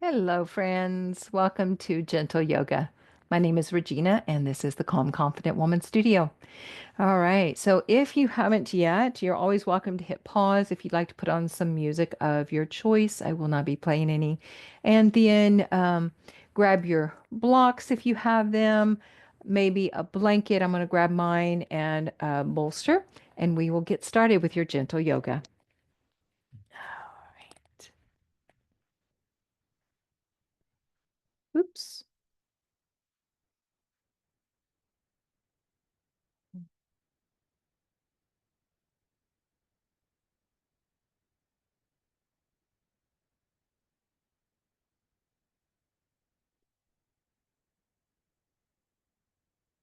Hello, friends. Welcome to Gentle Yoga. My name is Regina, and this is the Calm Confident Woman Studio. All right. So, if you haven't yet, you're always welcome to hit pause if you'd like to put on some music of your choice. I will not be playing any. And then grab your blocks if you have them, maybe a blanket. I'm going to grab mine and a bolster, and we will get started with your gentle yoga. All right. Oops.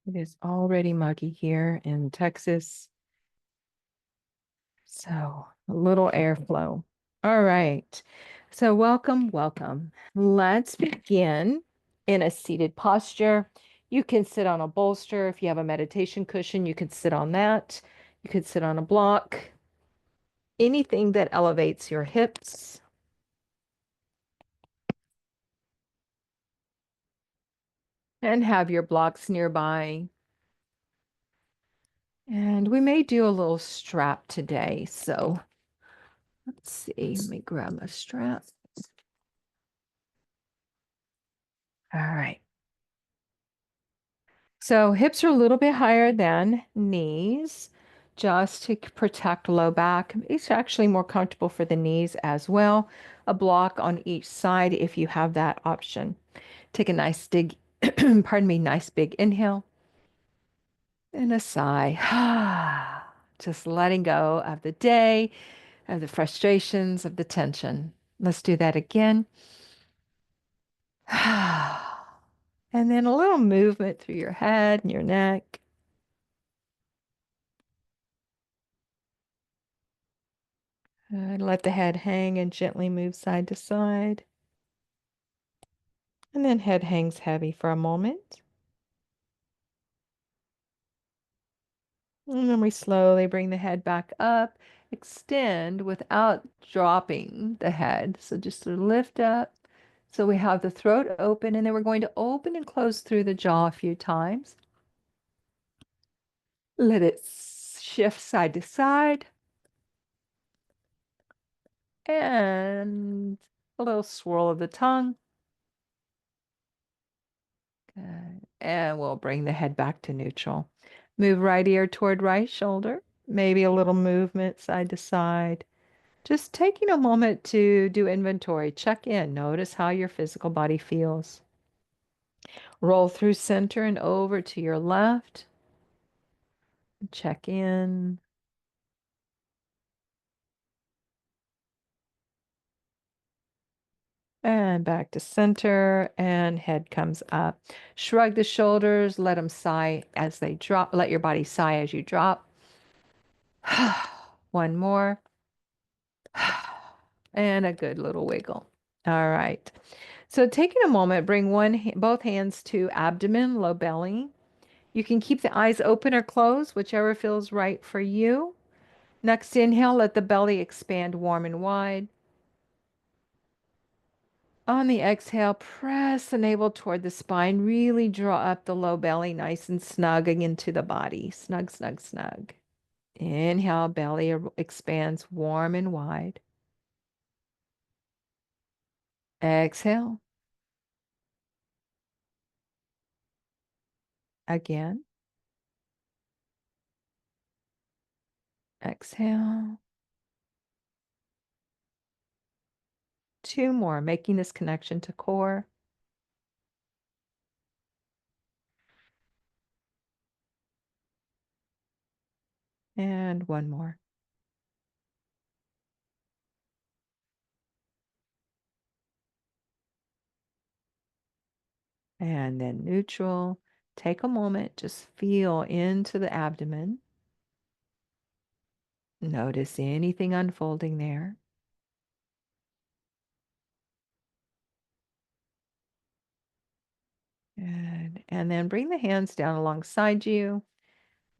It is already muggy here in Texas, so a little airflow. All right. So welcome, welcome. Let's begin in a seated posture. You can sit on a bolster. If you have a meditation cushion, you can sit on that. You could sit on a block. Anything that elevates your hips. And have your blocks nearby. And we may do a little strap today. So let's see. Let me grab my strap. All right. So hips are a little bit higher than knees, just to protect low back. It's actually more comfortable for the knees as well. A block on each side if you have that option. Take a nice big, pardon me, nice big inhale and a sigh. Just letting go of the day, of the frustrations, of the tension. Let's do that again. And then a little movement through your head and your neck. Let the head hang and gently move side to side. And then head hangs heavy for a moment. And then we slowly bring the head back up, extend without dropping the head. So just to lift up. So we have the throat open, and then we're going to open and close through the jaw a few times. Let it shift side to side. And a little swirl of the tongue. Good. And we'll bring the head back to neutral. Move right ear toward right shoulder. Maybe a little movement side to side. Just taking a moment to do inventory. Check in. Notice how your physical body feels. Roll through center and over to your left. Check in. And back to center, and head comes up. Shrug the shoulders. Let them sigh as they drop. Let your body sigh as you drop. One more. And a good little wiggle. All right. So taking a moment, bring both hands to abdomen, low belly. You can keep the eyes open or closed, whichever feels right for you. Next inhale, let the belly expand warm and wide. On the exhale, press the navel toward the spine. Really draw up the low belly nice and snug into the body. Snug, snug, snug. Inhale, belly expands warm and wide. Exhale. Again. Exhale. Two more, making this connection to core. And one more. And then neutral. Take a moment, just feel into the abdomen. Notice anything unfolding there. Good. And then bring the hands down alongside you.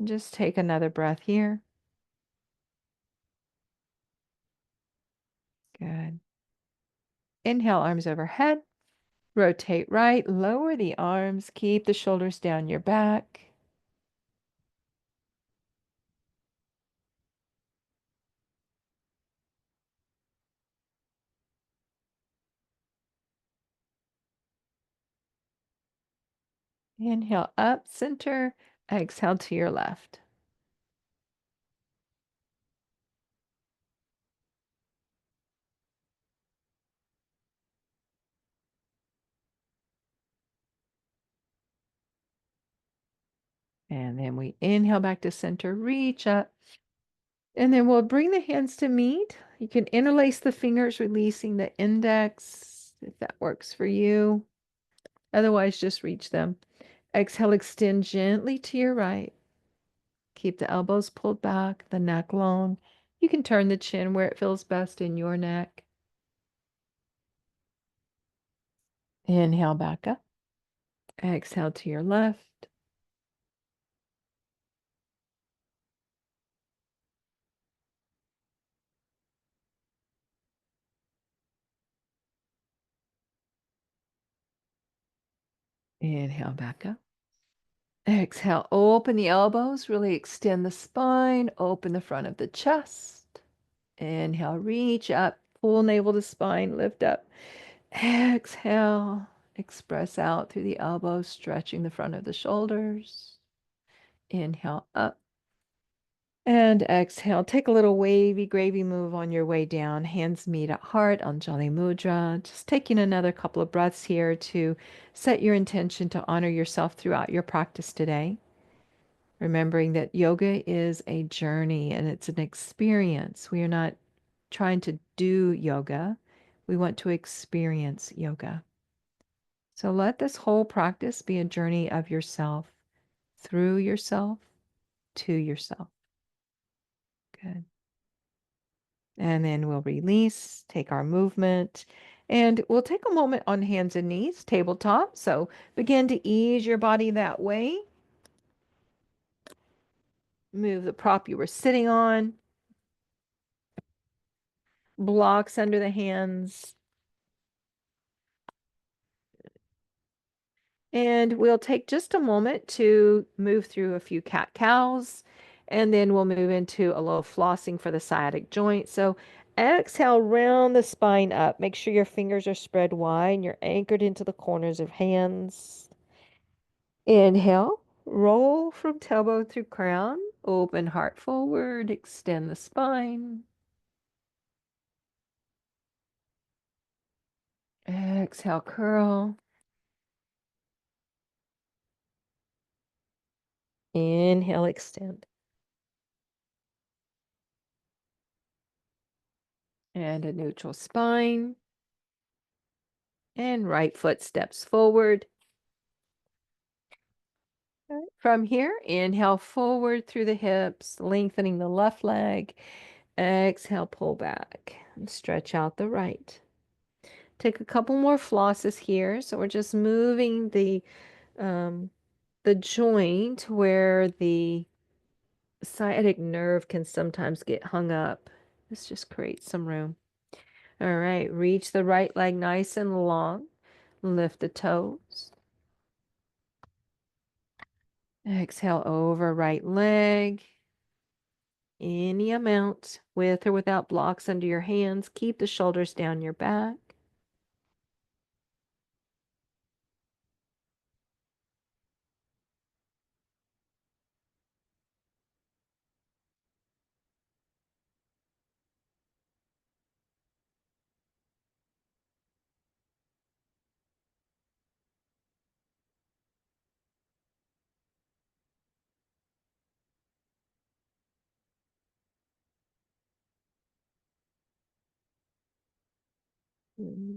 Just take another breath here. Good. Inhale, arms overhead. Rotate right, lower the arms, keep the shoulders down your back. Inhale up, center. Exhale to your left. And then we inhale back to center, reach up. And then we'll bring the hands to meet. You can interlace the fingers, releasing the index if that works for you. Otherwise, just reach them. Exhale, extend gently to your right. Keep the elbows pulled back, the neck long. You can turn the chin where it feels best in your neck. Inhale back up. Exhale to your left. Inhale back up. Exhale, open the elbows, really extend the spine, open the front of the chest. Inhale, reach up, pull navel to spine, lift up. Exhale, express out through the elbows, stretching the front of the shoulders. Inhale up. And exhale, take a little wavy, gravy move on your way down. Hands meet at heart, Anjali Mudra. Just taking another couple of breaths here to set your intention to honor yourself throughout your practice today. Remembering that yoga is a journey and it's an experience. We are not trying to do yoga. We want to experience yoga. So let this whole practice be a journey of yourself, through yourself, to yourself. Good. And then we'll release, take our movement, and we'll take a moment on hands and knees, tabletop. So begin to ease your body that way. Move the prop you were sitting on, blocks under the hands. And we'll take just a moment to move through a few cat-cows, and then we'll move into a little flossing for the sciatic joint. So exhale, round the spine up. Make sure your fingers are spread wide and you're anchored into the corners of hands. Inhale, roll from tailbone through crown, open heart forward, extend the spine. Exhale, curl. Inhale, extend. And a neutral spine. And right foot steps forward. From here, inhale forward through the hips, lengthening the left leg. Exhale, pull back and stretch out the right. Take a couple more flosses here. So we're just moving the joint where the sciatic nerve can sometimes get hung up. This just creates some room. All right, reach the right leg nice and long. Lift the toes. Exhale over right leg. Any amount, with or without blocks under your hands. Keep the shoulders down your back.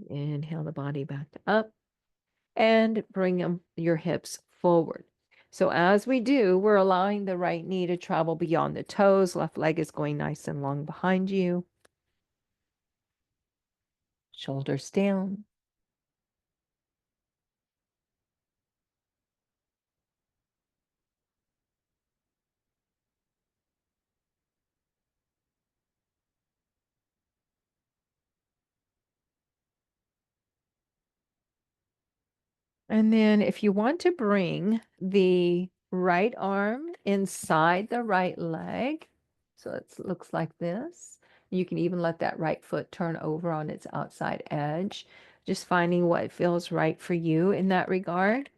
Inhale the body back up and bring your hips forward. So as we do, we're allowing the right knee to travel beyond the toes. Left leg is going nice and long behind you. Shoulders down. And then if you want to bring the right arm inside the right leg, so it looks like this. You can even let that right foot turn over on its outside edge, just finding what feels right for you in that regard.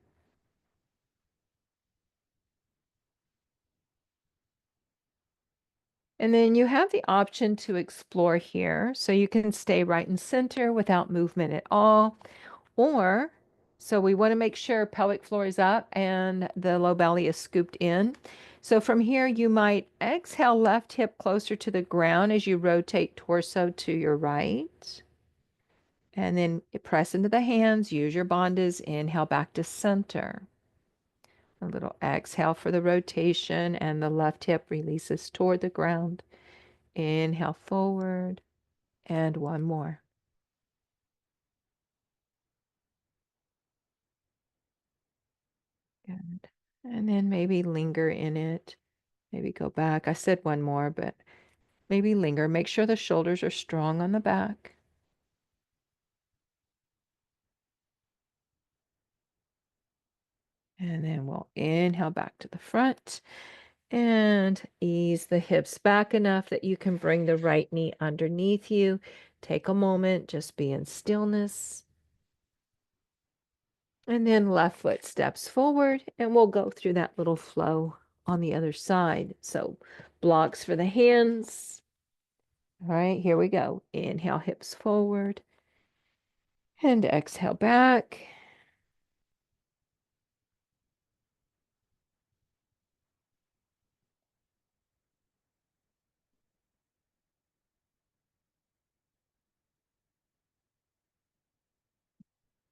And then you have the option to explore here, so you can stay right in center without movement at all. Or, so we want to make sure pelvic floor is up and the low belly is scooped in. So from here, you might exhale left hip closer to the ground as you rotate torso to your right. And then press into the hands, use your bandhas, inhale back to center. A little exhale for the rotation, and the left hip releases toward the ground. Inhale forward, and one more. Good. And then maybe linger in it. Maybe go back. I said one more, but maybe linger. Make sure the shoulders are strong on the back. And then we'll inhale back to the front and ease the hips back enough that you can bring the right knee underneath you. Take a moment, just be in stillness. And then left foot steps forward, and we'll go through that little flow on the other side. So blocks for the hands. All right, here we go. Inhale, hips forward, and exhale back.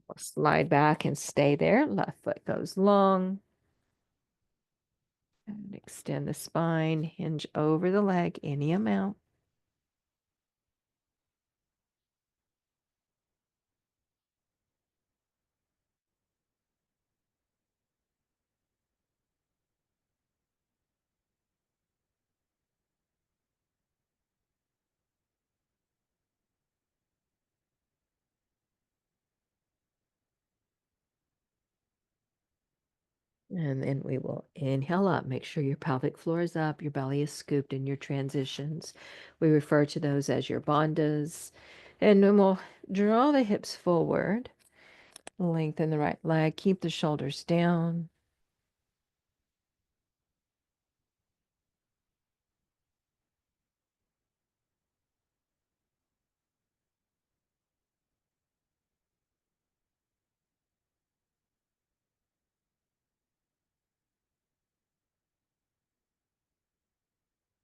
We'll slide back and stay there. Left foot goes long. And extend the spine, hinge over the leg any amount. And then we will inhale up. Make sure your pelvic floor is up, your belly is scooped in your transitions. We refer to those as your bandhas. And then we'll draw the hips forward, lengthen the right leg, keep the shoulders down.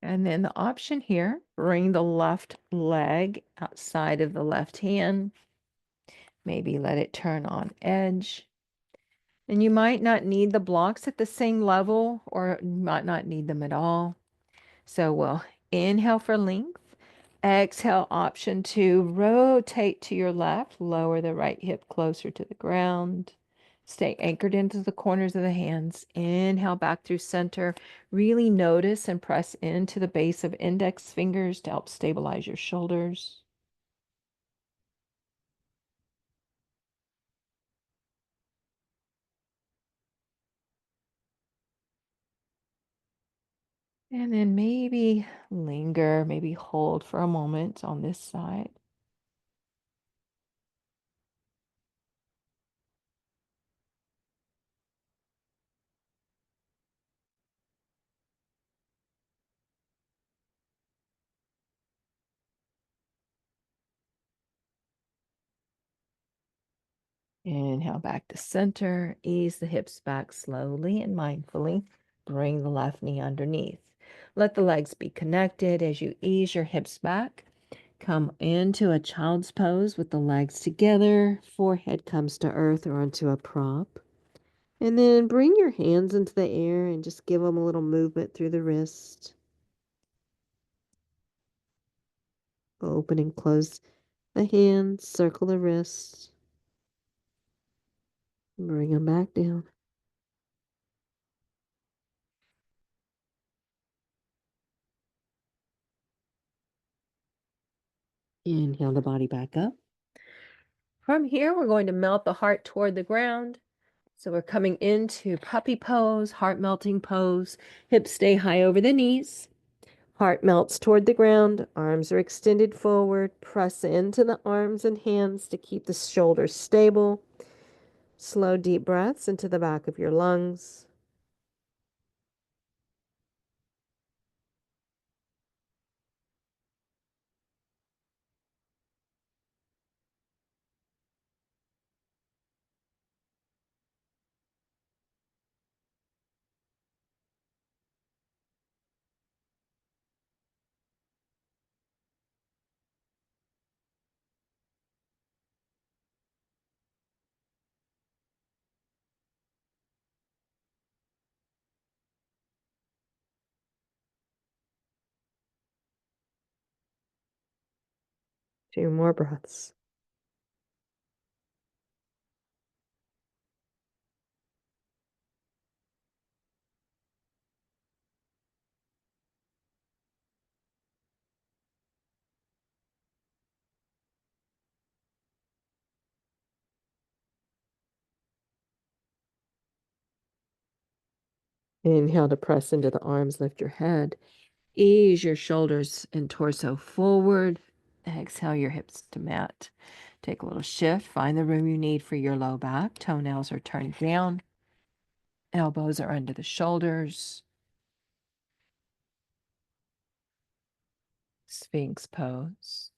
And then the option here, bring the left leg outside of the left hand. Maybe let it turn on edge. And you might not need the blocks at the same level, or you might not need them at all. So we'll inhale for length. Exhale, option two, rotate to your left, lower the right hip closer to the ground. Stay anchored into the corners of the hands. Inhale back through center. Really notice and press into the base of index fingers to help stabilize your shoulders. And then maybe linger, maybe hold for a moment on this side. Inhale back to center. Ease the hips back slowly and mindfully. Bring the left knee underneath. Let the legs be connected as you ease your hips back. Come into a child's pose with the legs together. Forehead comes to earth or onto a prop. And then bring your hands into the air and just give them a little movement through the wrist. Open and close the hands. Circle the wrists. Bring them back down. Inhale the body back up. From here, we're going to melt the heart toward the ground. So we're coming into puppy pose, heart melting pose. Hips stay high over the knees. Heart melts toward the ground. Arms are extended forward. Press into the arms and hands to keep the shoulders stable. Slow, deep breaths into the back of your lungs. 2 more breaths. Inhale to press into the arms, lift your head. Ease your shoulders and torso forward. Exhale your hips to mat. Take a little shift. Find the room you need for your low back. Toenails are turned down. Elbows are under the shoulders. Sphinx pose.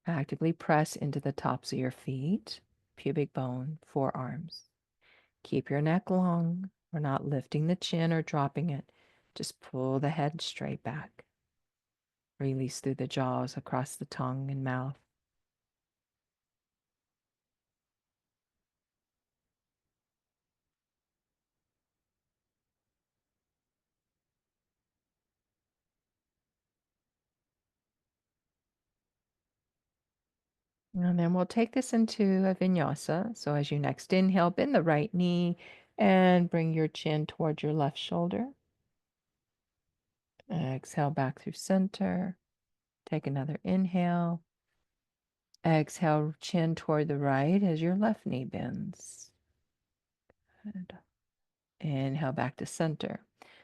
Actively press into the tops of your feet, pubic bone, forearms. Keep your neck long. We're not lifting the chin or dropping it. Just pull the head straight back. Release through the jaws across the tongue and mouth. And then we'll take this into a vinyasa. So as you next inhale, bend the right knee and bring your chin towards your left shoulder. Exhale back through center. Take another inhale. Exhale, chin toward the right as your left knee bends. Good. Inhale back to center.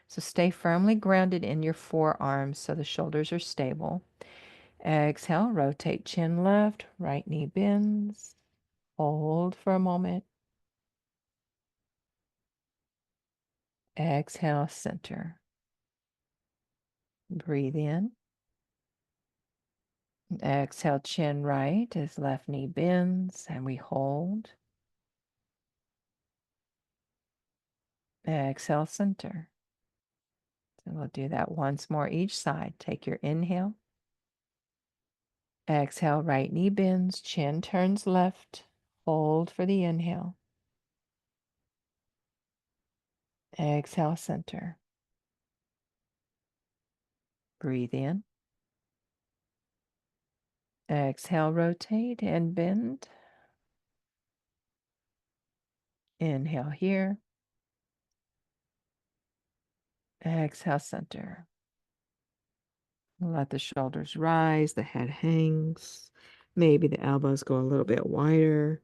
So stay firmly grounded in your forearms so the shoulders are stable. Exhale, rotate chin left, right knee bends. Hold for a moment. Exhale, center. Breathe in. Exhale, chin right as left knee bends, and we hold. Exhale, center. So we'll do that once more each side. Take your inhale. Exhale, right knee bends, chin turns left. Hold for the inhale. Exhale, center. Breathe in. Exhale, rotate and bend. Inhale here. Exhale, center. Let the shoulders rise, the head hangs. Maybe the elbows go a little bit wider.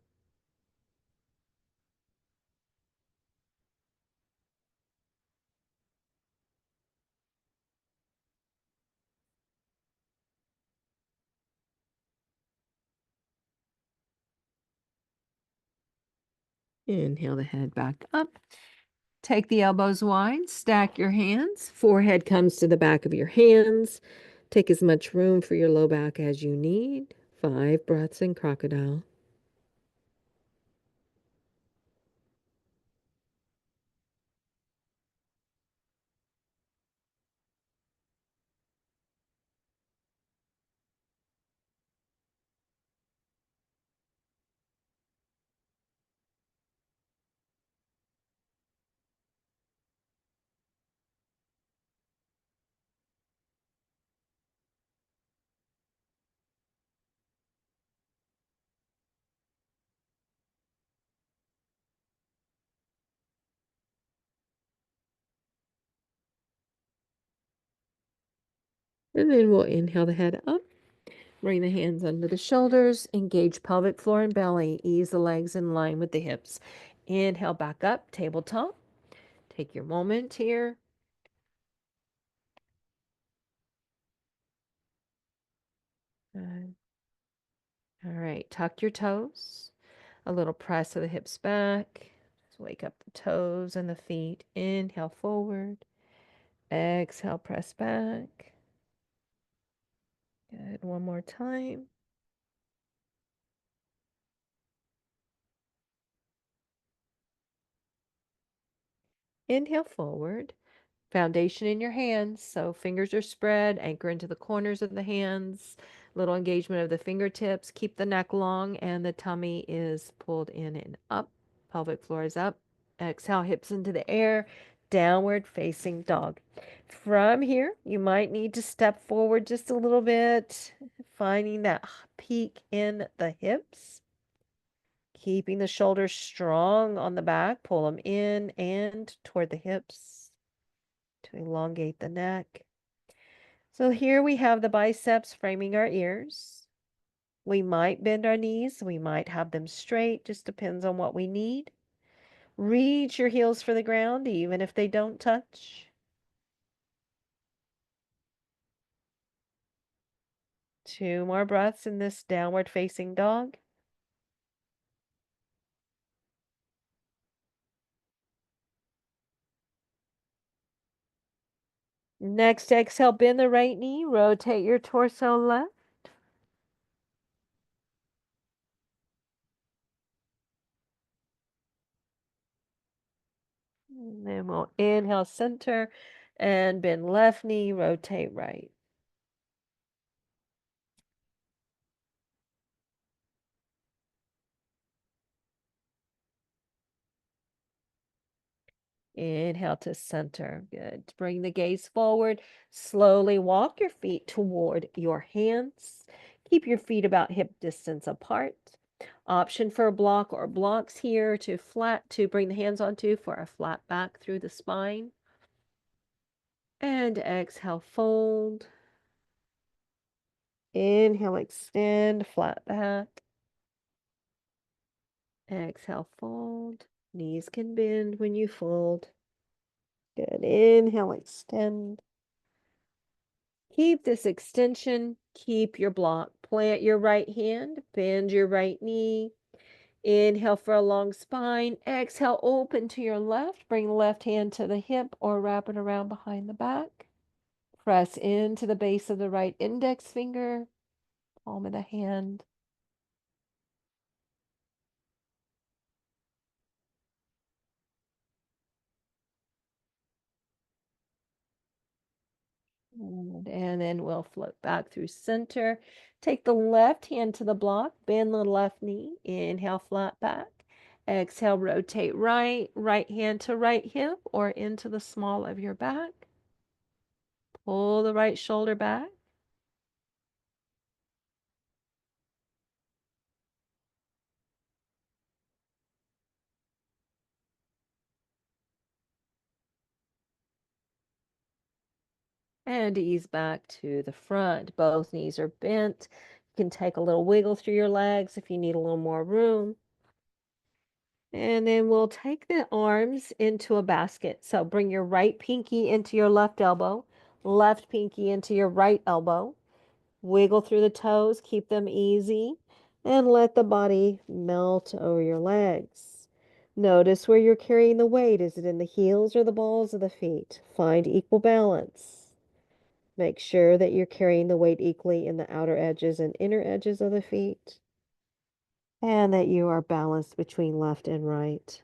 Inhale the head back up. Take the elbows wide, stack your hands. Forehead comes to the back of your hands. Take as much room for your low back as you need. 5 breaths in crocodile. And then we'll inhale the head up. Bring the hands under the shoulders. Engage pelvic floor and belly. Ease the legs in line with the hips. Inhale back up, tabletop. Take your moment here. Good. All right, tuck your toes. A little press of the hips back. Just wake up the toes and the feet. Inhale forward. Exhale, press back. Good. One more time. Inhale forward. Foundation in your hands. So fingers are spread, anchor into the corners of the hands, little engagement of the fingertips. Keep the neck long and the tummy is pulled in and up. Pelvic floor is up. Exhale, hips into the air. Downward facing dog. From here, you might need to step forward just a little bit, finding that peak in the hips. Keeping the shoulders strong on the back. Pull them in and toward the hips to elongate the neck. So here we have the biceps framing our ears. We might bend our knees. We might have them straight. Just depends on what we need. Reach your heels for the ground, even if they don't touch. Two more breaths in this downward facing dog. Next exhale, bend the right knee. Rotate your torso left. And then we'll inhale center and bend left knee, rotate right. Inhale to center. Good. Bring the gaze forward. Slowly walk your feet toward your hands. Keep your feet about hip distance apart. Option for a block or blocks here to bring the hands onto for a flat back through the spine. And exhale, fold. Inhale, extend, flat back. Exhale, fold. Knees can bend when you fold. Good. Inhale, extend. Keep this extension. Keep your block. Plant your right hand. Bend your right knee. Inhale for a long spine. Exhale, open to your left. Bring the left hand to the hip or wrap it around behind the back. Press into the base of the right index finger, palm of the hand. And then we'll float back through center. Take the left hand to the block, bend the left knee. Inhale, flat back. Exhale, rotate right, right hand to right hip or into the small of your back. Pull the right shoulder back. And ease back to the front. Both knees are bent. You can take a little wiggle through your legs if you need a little more room. And then we'll take the arms into a basket. So bring your right pinky into your left elbow, left pinky into your right elbow. Wiggle through the toes, keep them easy, and let the body melt over your legs. Notice where you're carrying the weight. Is it in the heels or the balls of the feet? Find equal balance. Make sure that you're carrying the weight equally in the outer edges and inner edges of the feet, and that you are balanced between left and right.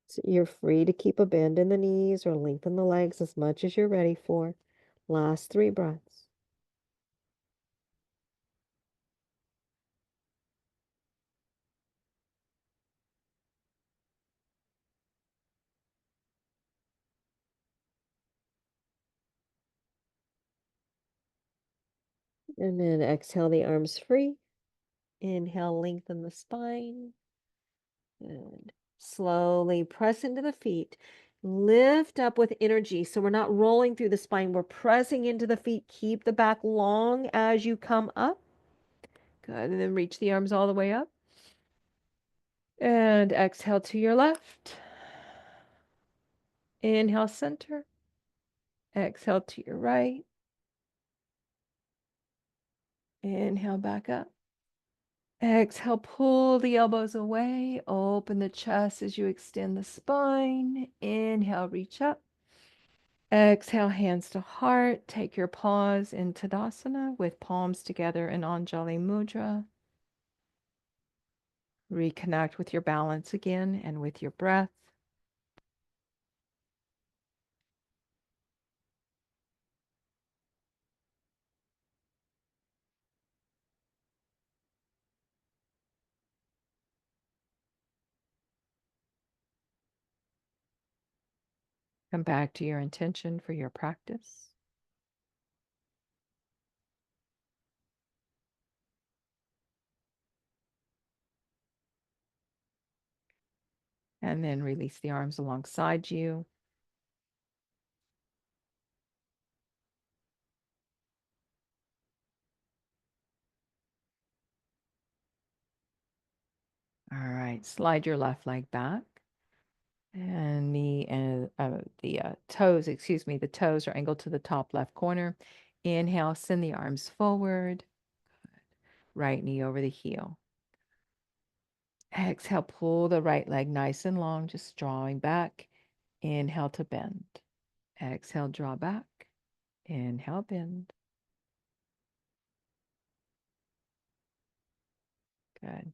So you're free to keep a bend in the knees or lengthen the legs as much as you're ready for. Last 3 breaths. And then exhale the arms free. Inhale, lengthen the spine. Good. Slowly press into the feet. Lift up with energy. So we're not rolling through the spine. We're pressing into the feet. Keep the back long as you come up. Good. And then reach the arms all the way up. And exhale to your left. Inhale, center. Exhale to your right. Inhale, back up. Exhale, pull the elbows away. Open the chest as you extend the spine. Inhale, reach up. Exhale, hands to heart. Take your pause in Tadasana with palms together in Anjali Mudra. Reconnect with your balance again and with your breath. Come back to your intention for your practice. And then release the arms alongside you. All right, slide your left leg back. And the toes, excuse me, the toes are angled to the top left corner. Inhale, send the arms forward. Right knee over the heel. Exhale, pull the right leg nice and long, just drawing back. Inhale to bend. Exhale, draw back. Inhale, bend. Good.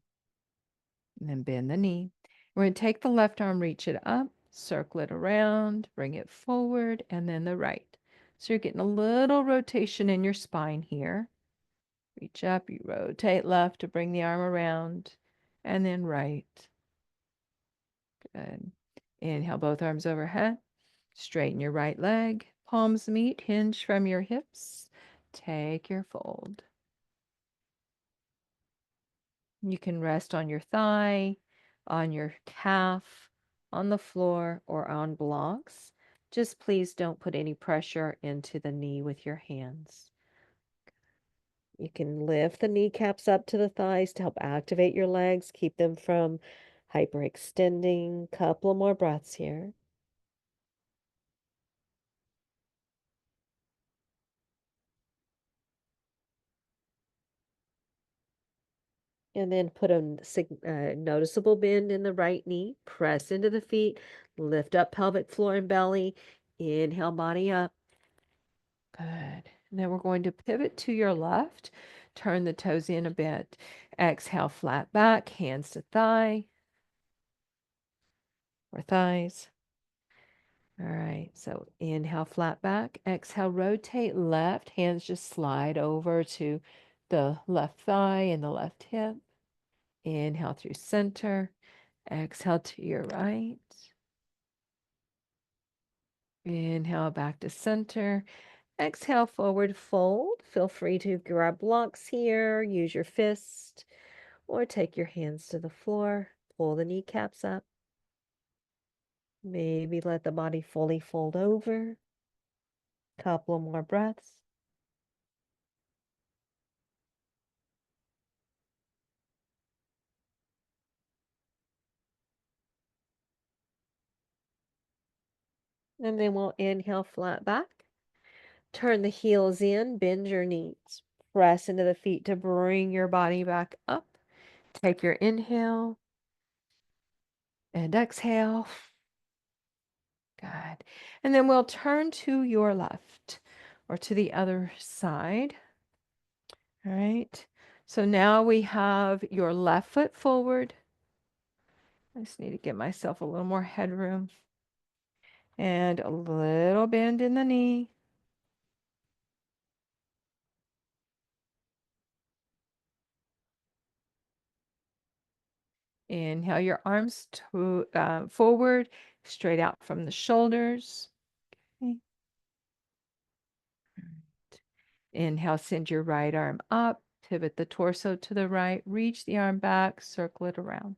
And then bend the knee. We're going to take the left arm, reach it up, circle it around, bring it forward, and then the right. So you're getting a little rotation in your spine here. Reach up, you rotate left to bring the arm around, and then right. Good. Inhale, both arms overhead. Straighten your right leg. Palms meet, hinge from your hips. Take your fold. You can rest on your thigh, on your calf, on the floor, or on blocks. Just please don't put any pressure into the knee with your hands. You can lift the kneecaps up to the thighs to help activate your legs, keep them from hyperextending. Couple more breaths here. And then put a noticeable bend in the right knee. Press into the feet. Lift up pelvic floor and belly. Inhale, body up. Good. And then we're going to pivot to your left. Turn the toes in a bit. Exhale, flat back, hands to thigh or thighs. All right, so inhale, flat back. Exhale, rotate left. Hands just slide over to the left thigh and the left hip. Inhale through center. Exhale to your right. Inhale back to center. Exhale, forward fold. Feel free to grab blocks here. Use your fist or take your hands to the floor. Pull the kneecaps up. Maybe let the body fully fold over. Couple more breaths. And then we'll inhale flat back. Turn the heels in, bend your knees. Press into the feet to bring your body back up. Take your inhale and exhale. Good. And then we'll turn to your left or to the other side. All right. So now we have your left foot forward. I just need to give myself a little more headroom. And a little bend in the knee. Inhale your arms to forward, straight out from the shoulders. Okay. Right. Inhale, send your right arm up, pivot the torso to the right, reach the arm back, circle it around.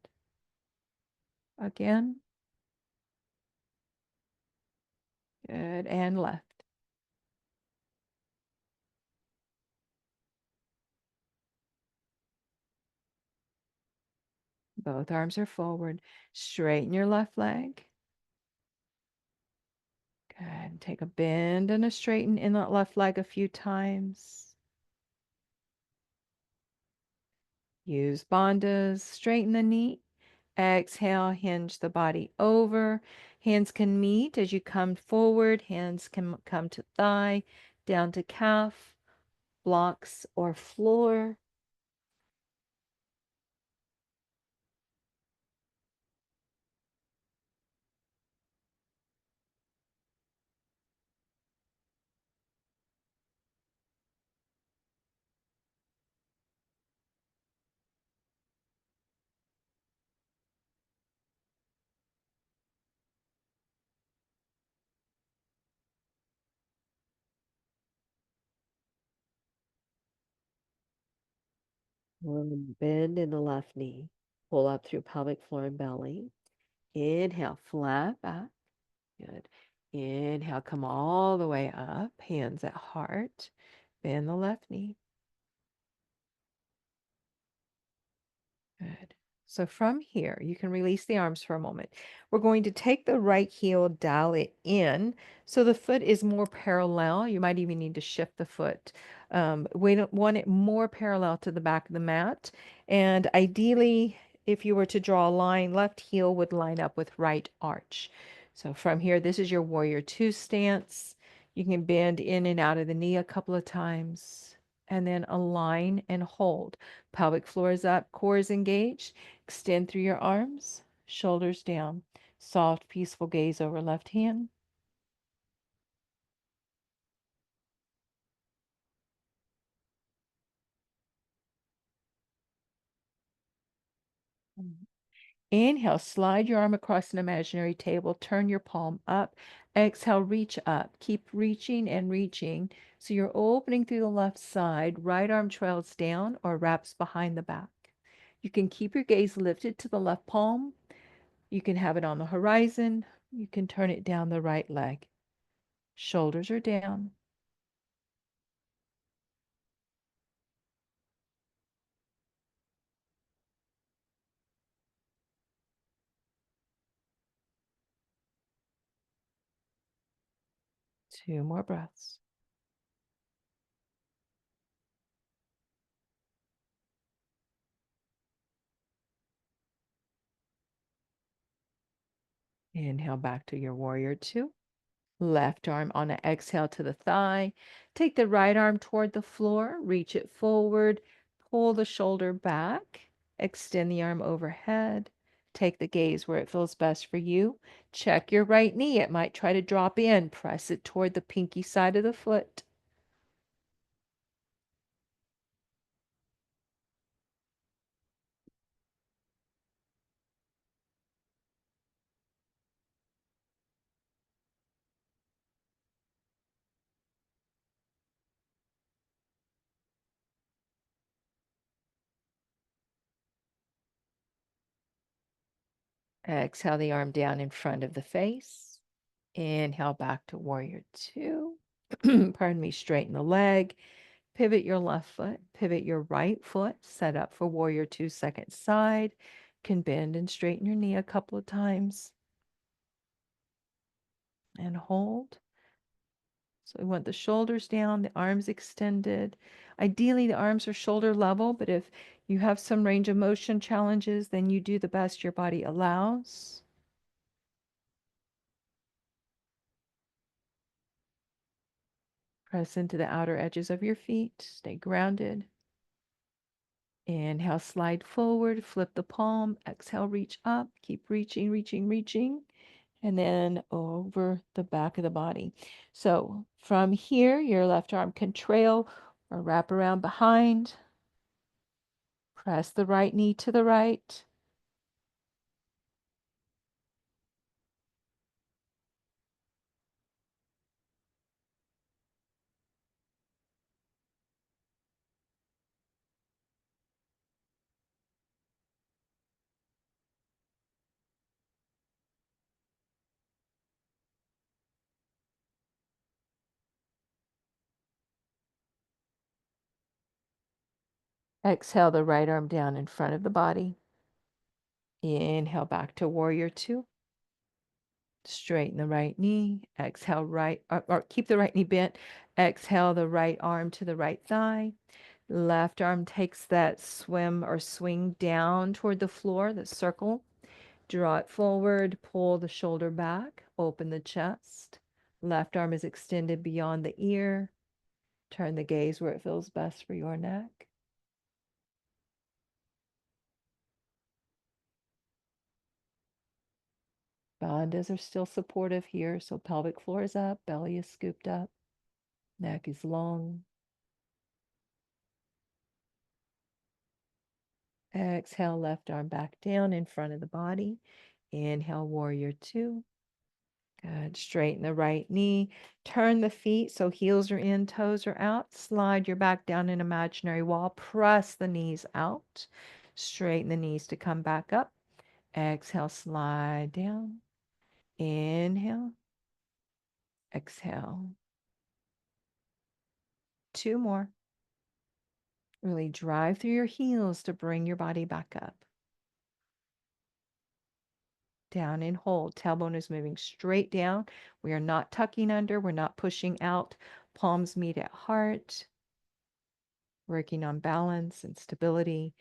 Again. Good. And left. Both arms are forward. Straighten your left leg. Good. Take a bend and a straighten in that left leg a few times. Use bandhas. Straighten the knee. Exhale, hinge the body over. Hands can meet as you come forward. Hands can come to thigh, down to calf, blocks or floor. Bend in the left knee. Pull up through pelvic floor and belly. Inhale, flat back. Good. Inhale, come all the way up. Hands at heart. Bend the left knee. Good. So from here, you can release the arms for a moment. We're going to take the right heel, dial it in so the foot is more parallel. You might even need to shift the foot. We don't want it more parallel to the back of the mat. And ideally, if you were to draw a line, left heel would line up with right arch. So from here, this is your warrior two stance. You can bend in and out of the knee a couple of times and then align and hold. Pelvic floor is up, core is engaged. Extend through your arms, shoulders down. Soft, peaceful gaze over left hand. Inhale, slide your arm across an imaginary table. Turn your palm up. Exhale, reach up. Keep reaching and reaching. So you're opening through the left side. Right arm trails down or wraps behind the back. You can keep your gaze lifted to the left palm. You can have it on the horizon. You can turn it down the right leg. Shoulders are down. Two more breaths. Inhale back to your warrior two. Left arm on an exhale to the thigh. Take the right arm toward the floor. Reach it forward. Pull the shoulder back. Extend the arm overhead. Take the gaze where it feels best for you. Check your right knee. It might try to drop in. Press it toward the pinky side of the foot. Exhale the arm down in front of the face. Inhale back to warrior two. Pardon me, straighten the leg. Pivot your left foot, pivot your right foot, set up for warrior two, second side. Can bend and straighten your knee a couple of times and hold. So we want the shoulders down, the arms extended. Ideally, the arms are shoulder level, but if you have some range of motion challenges, then you do the best your body allows. Press into the outer edges of your feet. Stay grounded. Inhale, slide forward, flip the palm. Exhale, reach up. Keep reaching, reaching, reaching. And then over the back of the body. So from here, your left arm can trail or wrap around behind. Press the right knee to the right. Exhale the right arm down in front of the body. Inhale back to warrior two. Straighten the right knee. Exhale right, or keep the right knee bent. Exhale the right arm to the right thigh. Left arm takes that swim or swing down toward the floor, the circle. Draw it forward, pull the shoulder back, open the chest. Left arm is extended beyond the ear. Turn the gaze where it feels best for your neck. Bandhas are still supportive here, so pelvic floor is up, belly is scooped up, neck is long. Exhale, left arm back down in front of the body. Inhale, warrior two. Good. Straighten the right knee. Turn the feet so heels are in, toes are out. Slide your back down an imaginary wall. Press the knees out. Straighten the knees to come back up. Exhale, slide down. Inhale. Exhale. Two more. Really drive through your heels to bring your body back up. Down and hold. Tailbone is moving straight down. We are not tucking under. We're not pushing out. Palms meet at heart. Working on balance and stability.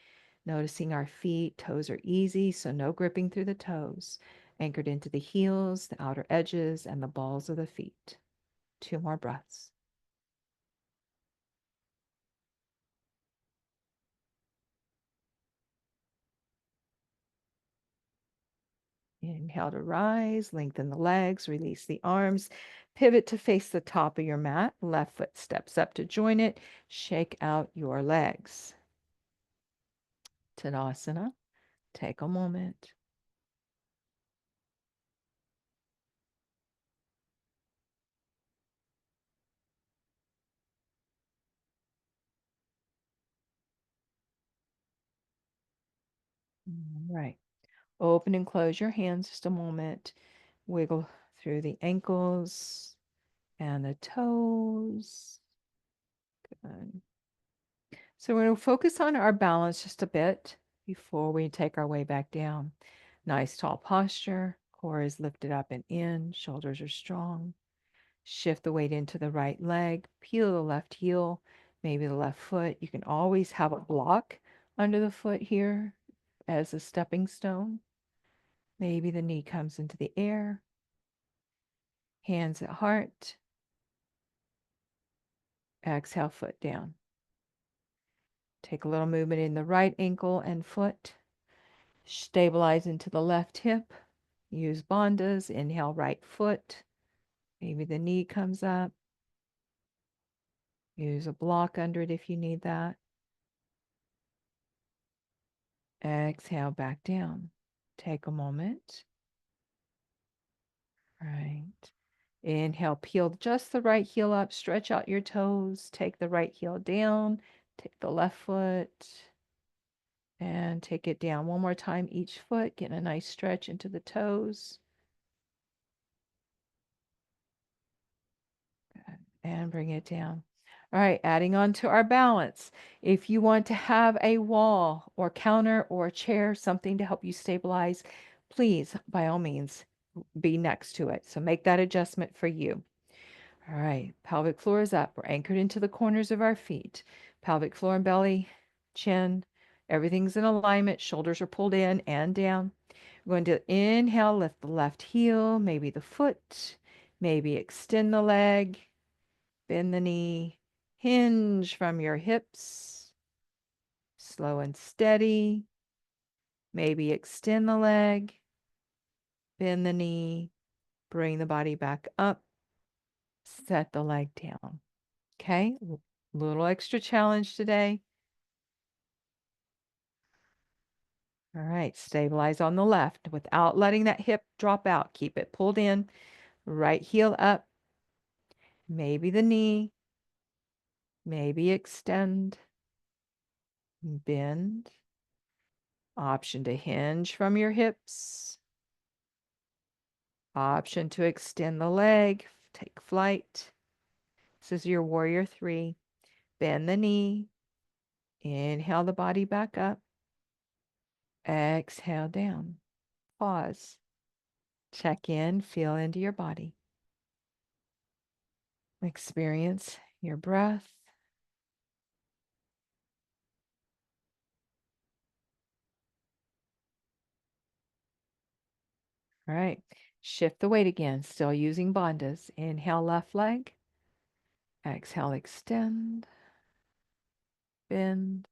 Noticing our feet. Toes are easy, so no gripping through the toes. Anchored into the heels, the outer edges, and the balls of the feet. Two more breaths. Inhale to rise, lengthen the legs, release the arms, pivot to face the top of your mat. Left foot steps up to join it. Shake out your legs. Tadasana. Take a moment. All right. Open and close your hands just a moment. Wiggle through the ankles and the toes. Good. So we're going to focus on our balance just a bit before we take our way back down. Nice tall posture. Core is lifted up and in. Shoulders are strong. Shift the weight into the right leg. Peel the left heel, maybe the left foot. You can always have a block under the foot here as a stepping stone. Maybe the knee comes into the air. Hands at heart. Exhale, foot down. Take a little movement in the right ankle and foot. Stabilize into the left hip. Use bandhas. Inhale, right foot. Maybe the knee comes up. Use a block under it if you need that. Exhale, back down. Take a moment. Right. Inhale, peel just the right heel up. Stretch out your toes. Take the right heel down. Take the left foot. And take it down one more time each foot. Getting a nice stretch into the toes. Good. And bring it down. All right, adding on to our balance. If you want to have a wall or counter or a chair, something to help you stabilize, please, by all means, be next to it. So make that adjustment for you. All right, pelvic floor is up. We're anchored into the corners of our feet. Pelvic floor and belly, chin, everything's in alignment. Shoulders are pulled in and down. We're going to inhale, lift the left heel, maybe the foot, maybe extend the leg, bend the knee, hinge from your hips, slow and steady. Maybe extend the leg, bend the knee, bring the body back up, set the leg down. Okay, little extra challenge today. All right, stabilize on the left without letting that hip drop out. Keep it pulled in. Right heel up. Maybe the knee. Maybe extend. Bend. Option to hinge from your hips. Option to extend the leg. Take flight. This is your warrior three. Bend the knee. Inhale the body back up. Exhale down. Pause. Check in, feel into your body. Experience your breath. All right. Shift the weight again, still using bandhas. Inhale, left leg. Exhale, extend. Bend.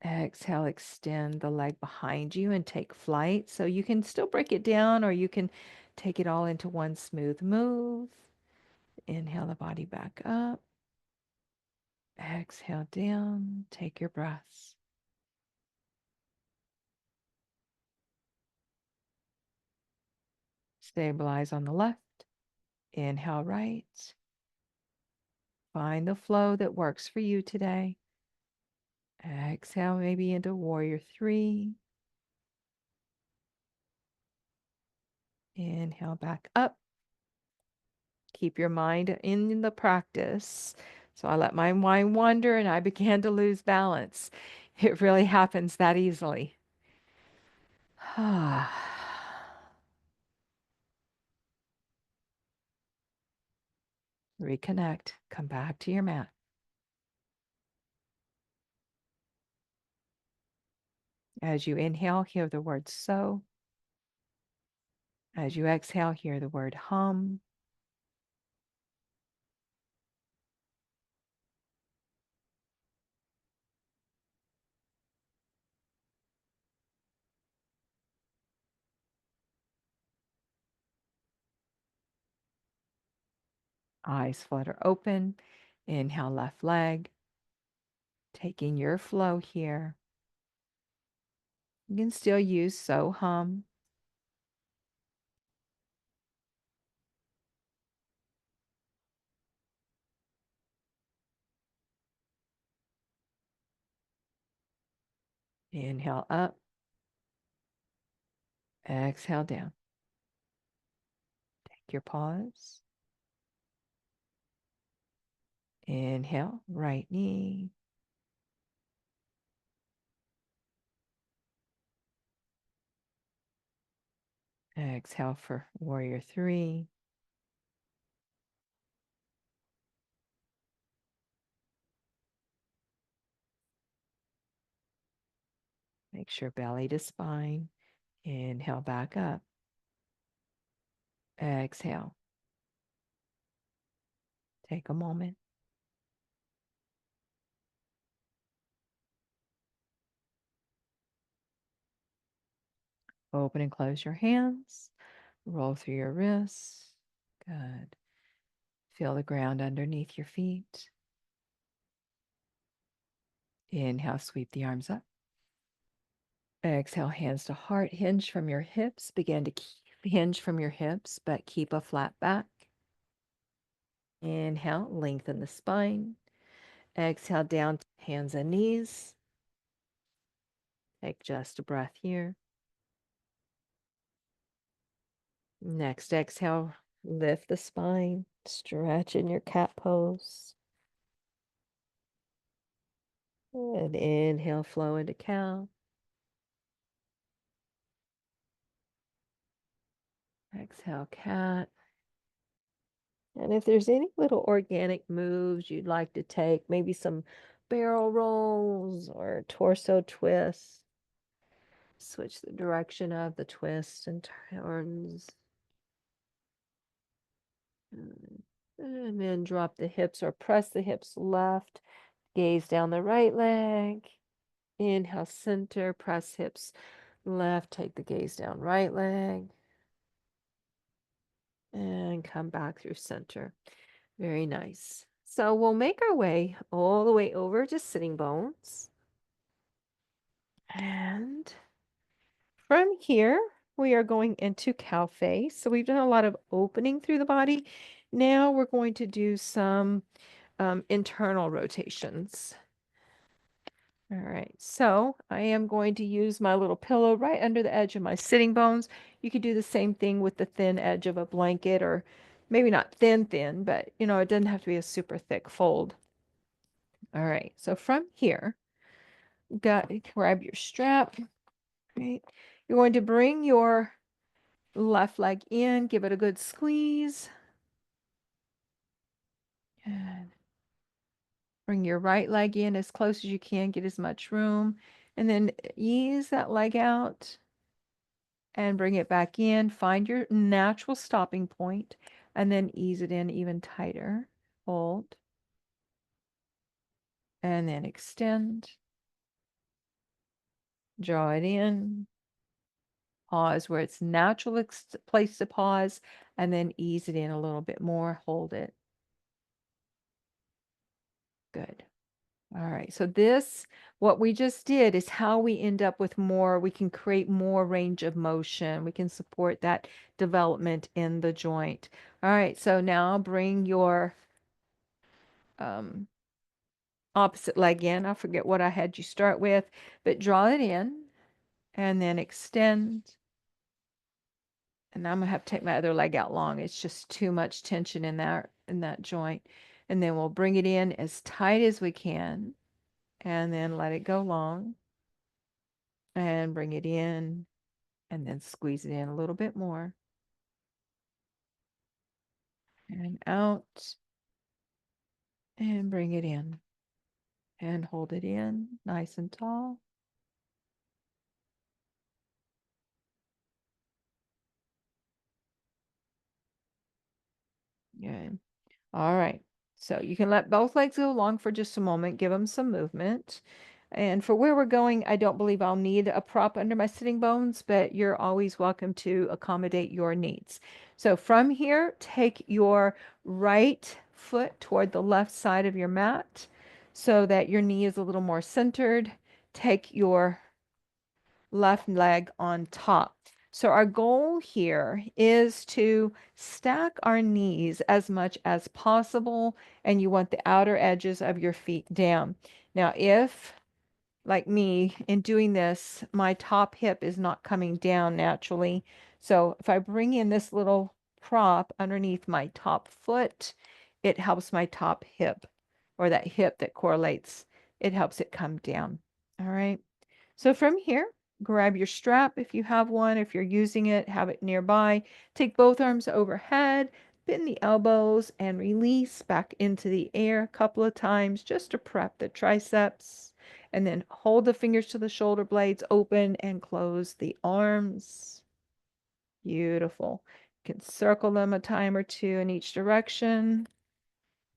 Exhale, extend the leg behind you and take flight. So you can still break it down or you can take it all into one smooth move. Inhale the body back up. Exhale down. Take your breaths. Stabilize on the left. Inhale right. Find the flow that works for you today. Exhale maybe into warrior three. Inhale back up. Keep your mind in the practice. So I let my mind wander and I began to lose balance. It really happens that easily. Reconnect. Come back to your mat. As you inhale, hear the word so. As you exhale, hear the word hum. Eyes flutter open. Inhale, left leg. Taking your flow here. You can still use so hum. Inhale up. Exhale down. Take your pause. Inhale, right knee. Exhale for warrior three. Make sure belly to spine. Inhale back up. Exhale. Take a moment. Open and close your hands. Roll through your wrists. Good. Feel the ground underneath your feet. Inhale, sweep the arms up. Exhale, hands to heart. Hinge from your hips. Begin to hinge from your hips, but keep a flat back. Inhale, lengthen the spine. Exhale, down to hands and knees. Take just a breath here. Next exhale, lift the spine. Stretch in your cat pose. And inhale, flow into cow. Exhale, cat. And if there's any little organic moves you'd like to take, maybe some barrel rolls or torso twists, switch the direction of the twist and turns. And then drop the hips or press the hips left, gaze down the right leg. Inhale, center, press hips left, take the gaze down right leg. And come back through center. Very nice. So we'll make our way all the way over to sitting bones. And from here, we are going into cow face. So we've done a lot of opening through the body. Now we're going to do some internal rotations. All right, so I am going to use my little pillow right under the edge of my sitting bones. You could do the same thing with the thin edge of a blanket, or maybe not thin, but it doesn't have to be a super thick fold. All right, so from here, grab your strap, right? You're going to bring your left leg in, give it a good squeeze. And bring your right leg in as close as you can, get as much room. And then ease that leg out and bring it back in. Find your natural stopping point and then ease it in even tighter. Hold and then extend. Draw it in. Pause where it's natural place to pause and then ease it in a little bit more. Hold it. Good. All right, so this, what we just did is how we end up with more, we can create more range of motion. We can support that development in the joint. All right, so now bring your um, opposite leg in. I forget what I had you start with, but draw it in and then extend. And I'm gonna have to take my other leg out long. It's just too much tension in that joint. And then we'll bring it in as tight as we can and then let it go long. And bring it in and then squeeze it in a little bit more and out and bring it in and hold it in nice and tall. Good. All right. So you can let both legs go long for just a moment, give them some movement. And for where we're going, I don't believe I'll need a prop under my sitting bones, but you're always welcome to accommodate your needs. So from here, take your right foot toward the left side of your mat so that your knee is a little more centered. Take your left leg on top. So our goal here is to stack our knees as much as possible, and you want the outer edges of your feet down. Now, if, like me, in doing this, my top hip is not coming down naturally, so if I bring in this little prop underneath my top foot, it helps my top hip, or that hip that correlates, it helps it come down. All right. So from here, grab your strap if you have one. If you're using it, have it nearby. Take both arms overhead, bend the elbows, and release back into the air a couple of times just to prep the triceps. And then hold the fingers to the shoulder blades open and close the arms. Beautiful. You can circle them a time or two in each direction.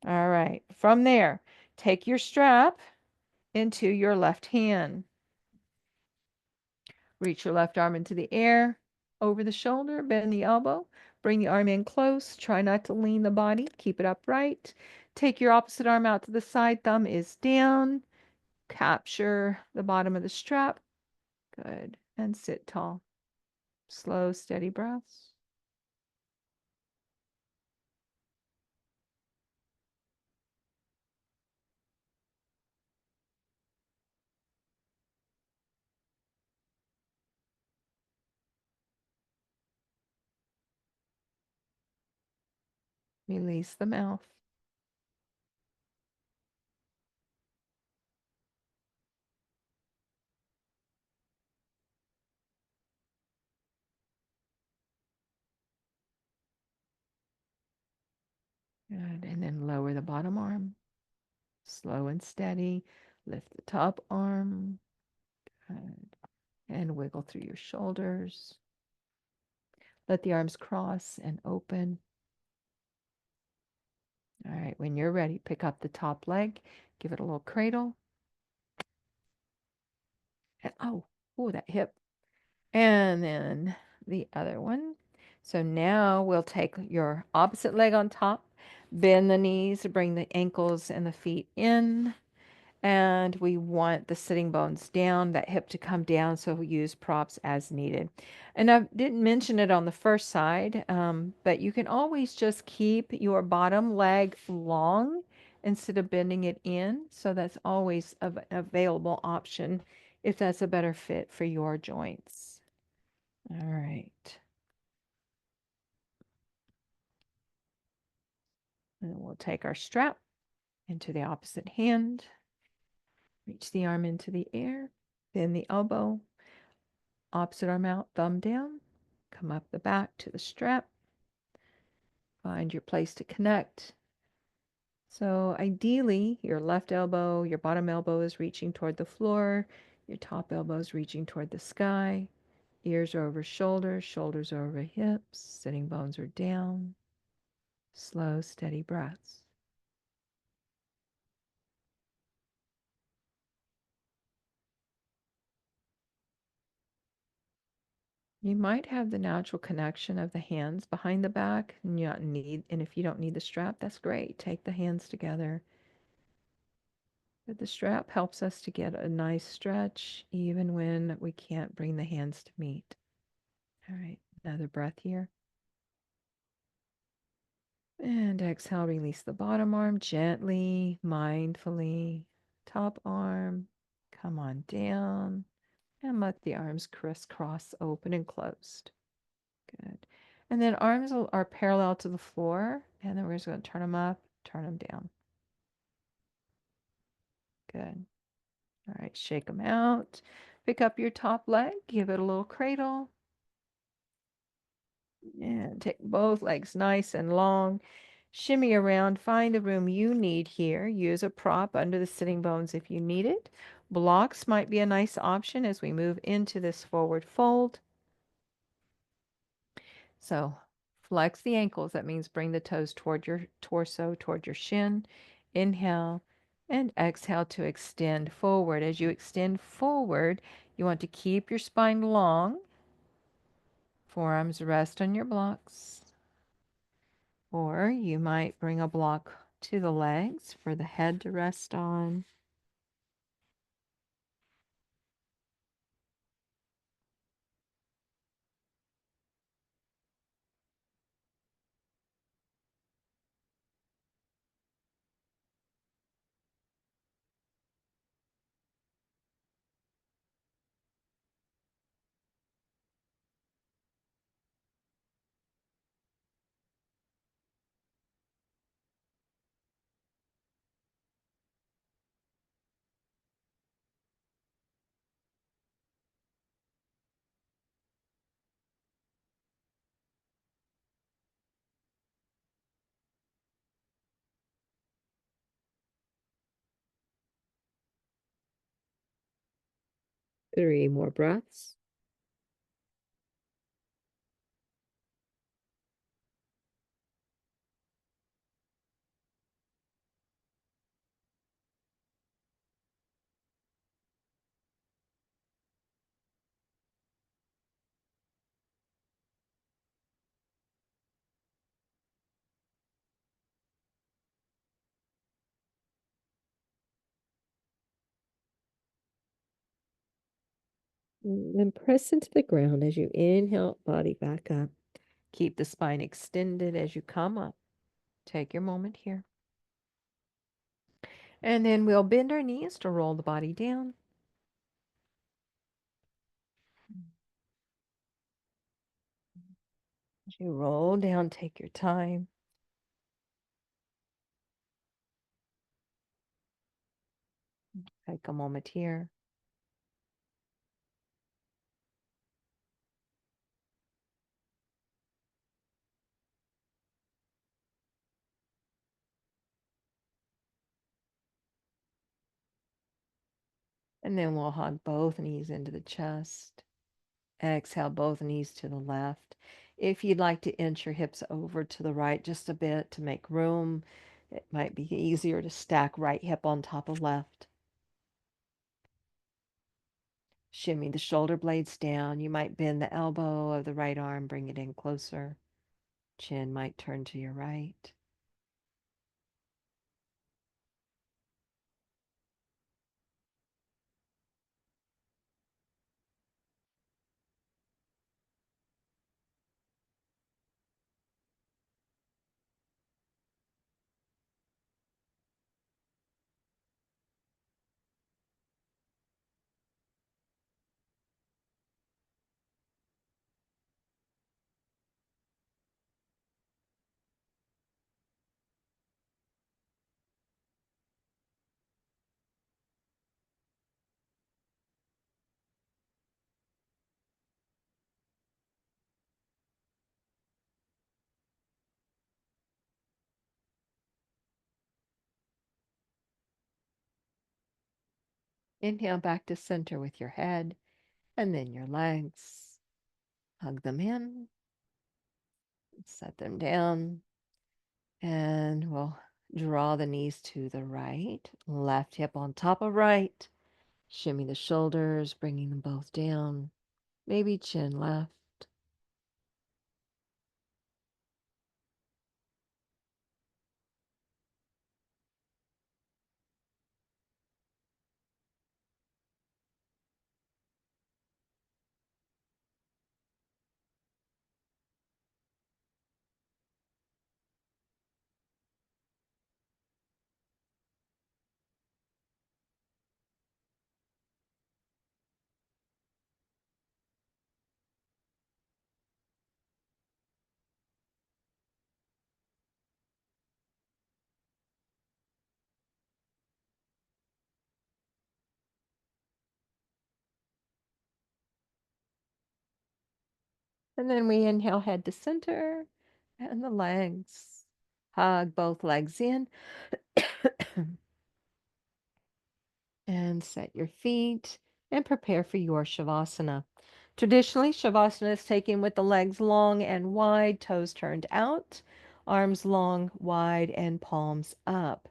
All right. From there, take your strap into your left hand. Reach your left arm into the air, over the shoulder, bend the elbow, bring the arm in close. Try not to lean the body, keep it upright. Take your opposite arm out to the side, thumb is down. Capture the bottom of the strap. Good. And sit tall. Slow, steady breaths. Release the mouth. Good. And then lower the bottom arm. Slow and steady. Lift the top arm. Good. And wiggle through your shoulders. Let the arms cross and open. All right, when you're ready, pick up the top leg, give it a little cradle. And, oh, that hip. And then the other one. So now we'll take your opposite leg on top, bend the knees, bring the ankles and the feet in. And we want the sitting bones down, that hip to come down, so we use props as needed. And I didn't mention it on the first side, but you can always just keep your bottom leg long instead of bending it in. So that's always an available option if that's a better fit for your joints. All right. And we'll take our strap into the opposite hand. Reach the arm into the air, bend the elbow, opposite arm out, thumb down. Come up the back to the strap. Find your place to connect. So ideally, your left elbow, your bottom elbow is reaching toward the floor, your top elbow is reaching toward the sky. Ears are over shoulders, shoulders are over hips, sitting bones are down. Slow, steady breaths. You might have the natural connection of the hands behind the back, and if you don't need the strap, that's great. Take the hands together. But the strap helps us to get a nice stretch even when we can't bring the hands to meet. All right, another breath here. And exhale, release the bottom arm gently, mindfully. Top arm, come on down. And let the arms crisscross open and closed. Good. And then arms are parallel to the floor. And then we're just going to turn them up, turn them down. Good. All right, shake them out. Pick up your top leg, give it a little cradle. And take both legs nice and long. Shimmy around, find the room you need here. Use a prop under the sitting bones if you need it. Blocks might be a nice option as we move into this forward fold. So flex the ankles. That means bring the toes toward your torso, toward your shin. Inhale and exhale to extend forward. As you extend forward, you want to keep your spine long. Forearms rest on your blocks. Or you might bring a block to the legs for the head to rest on. Three more breaths. Then press into the ground as you inhale, body back up. Keep the spine extended as you come up. Take your moment here. And then we'll bend our knees to roll the body down. As you roll down, take your time. Take a moment here. And then we'll hug both knees into the chest. Exhale, both knees to the left. If you'd like to inch your hips over to the right just a bit to make room, it might be easier to stack right hip on top of left. Shimmy the shoulder blades down. You might bend the elbow of the right arm, bring it in closer. Chin might turn to your right. Inhale back to center with your head and then your legs. Hug them in, set them down, and we'll draw the knees to the right, left hip on top of right. Shimmy the shoulders, bringing them both down. Maybe chin left. And then we inhale head to center and the legs. Hug both legs in and set your feet and prepare for your Shavasana. Traditionally, Shavasana is taken with the legs long and wide, toes turned out, arms long, wide, and palms up.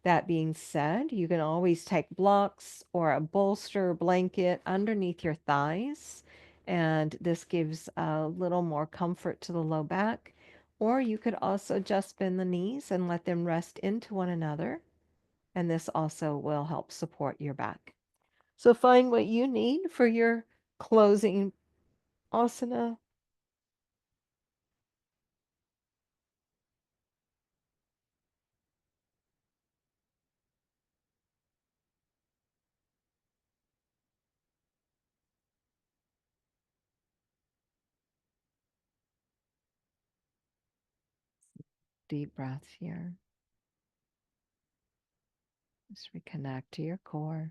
That being said, you can always take blocks or a bolster blanket underneath your thighs, and this gives a little more comfort to the low back. Or you could also just bend the knees and let them rest into one another, and this also will help support your back. So find what you need for your closing asana. Deep breaths here. Just reconnect to your core.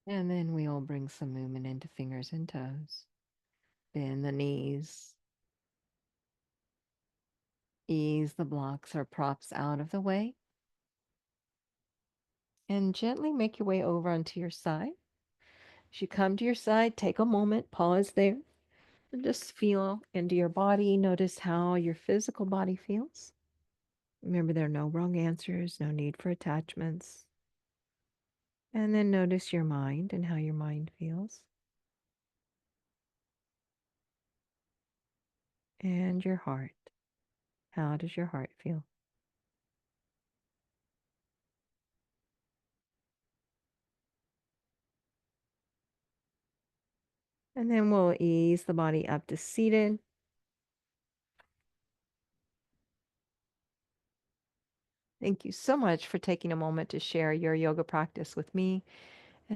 And then we'll bring some movement into fingers and toes. Bend the knees. Ease the blocks or props out of the way. And gently make your way over onto your side. As you come to your side, take a moment, pause there, and just feel into your body. Notice how your physical body feels. Remember, there are no wrong answers, no need for attachments. And then notice your mind and how your mind feels. And your heart. How does your heart feel? And then we'll ease the body up to seated. Thank you so much for taking a moment to share your yoga practice with me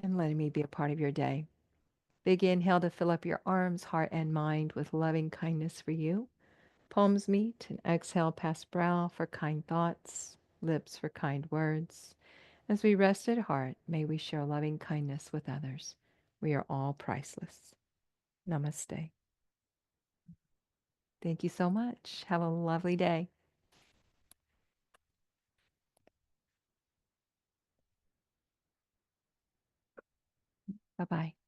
and letting me be a part of your day. Big inhale to fill up your arms, heart, and mind with loving kindness for you. Palms meet and exhale past brow for kind thoughts, lips for kind words. As we rest at heart, may we share loving kindness with others. We are all priceless. Namaste. Thank you so much. Have a lovely day. Bye bye.